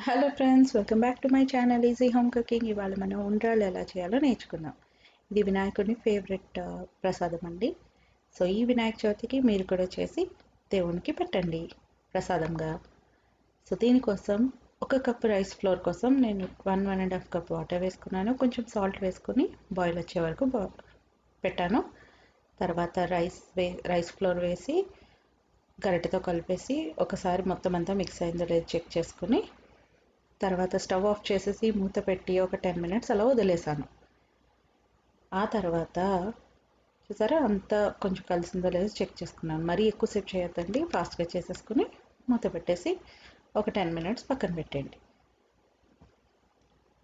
Hello friends, welcome back to my channel easy home cooking. ఇవాళ మనం ఉండ్రాళ్ళు ఎలా చేయాలో నేర్చుకుందాం. ఇది వినాయకుడి ఫేవరెట్ ప్రసాదం అండి. సో ఈ వినాయక చవితికి మీరు కూడా చేసి దేవునికి పెట్టండి ప్రసాదంగా. సో దీనికోసం ఒక కప్ రైస్ ఫ్లోర్ కోసం నేను 1.5 కప్ వాటర్ వేసుకున్నాను. కొంచెం సాల్ట్ వేసుకొని బాయిల్ వచ్చే వరకు పెట్టాను. తర్వాత రైస్ ఫ్లోర్ వేసి గరిటెతో కలిపేసి ఒకసారి మొత్తం అంతా మిక్స్ అయిందో లేదో చెక్ చేసుకుని తర్వాత స్టవ్ ఆఫ్ చేసేసి మూత పెట్టి ఒక 10 మినిట్స్ అలా వదిలేసాను. ఆ తర్వాత చూసారా అంతా కొంచెం కలిసిందో లేదో చెక్ చేసుకున్నాను. మరీ ఎక్కువసేపు చేయొద్దండి, ఫాస్ట్గా చేసేసుకుని మూత పెట్టేసి ఒక 10 మినిట్స్ పక్కన పెట్టండి.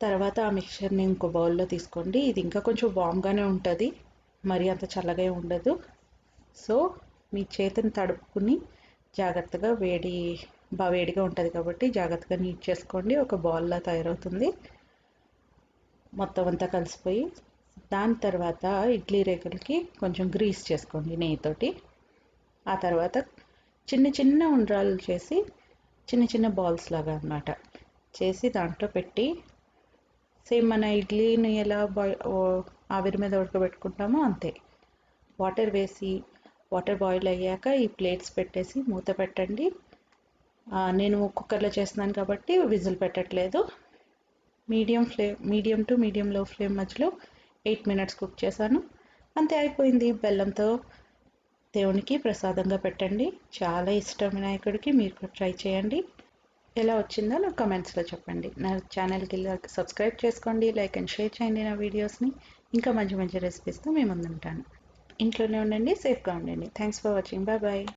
తర్వాత ఆ మిక్చర్ని ఇంకో బౌల్లో తీసుకోండి. ఇది ఇంకా కొంచెం వామ్గానే ఉంటుంది, మరీ అంత చల్లగా ఉండదు. సో మీ చేతిని తడుపుకుని జాగ్రత్తగా వేడిగా ఉంటుంది కాబట్టి జాగ్రత్తగా నీట్ చేసుకోండి. ఒక బాల్లా తయారవుతుంది మొత్తం అంతా కలిసిపోయి. దాని తర్వాత ఇడ్లీ రేకులకి కొంచెం గ్రీస్ చేసుకోండి నెయ్యితోటి. ఆ తర్వాత చిన్న చిన్న ఉండ్రాళ్ళు చేసి చిన్న చిన్న బాల్స్ లాగా అన్నమాట చేసి దాంట్లో పెట్టి సేమ్ మన ఇడ్లీని ఎలా ఆవిరి మీద ఉడకబెట్టుకుంటామో అంతే వాటర్ బాయిల్ అయ్యాక ఈ ప్లేట్స్ పెట్టేసి మూత పెట్టండి. నేను కుక్కర్లో చేస్తున్నాను కాబట్టి విజిల్ పెట్టట్లేదు. మీడియం టు మీడియం లో ఫ్లేమ్ మధ్యలో 8 మినిట్స్ కుక్ చేశాను. అంతే, అయిపోయింది. బెల్లంతో దేవునికి ప్రసాదంగా పెట్టండి. చాలా ఇష్టం వినాయకుడికి. మీరు కూడా ట్రై చేయండి. ఎలా వచ్చిందో నాకు కమెంట్స్లో చెప్పండి. నా ఛానల్కి సబ్స్క్రైబ్ చేసుకోండి, లైక్ అండ్ షేర్ చేయండి నా వీడియోస్ని. ఇంకా మంచి మంచి రెసిపీస్తో మేము ముందుంటాను. ఇంట్లోనే ఉండండి, సేఫ్గా ఉండండి. Thanks for watching. Bye bye.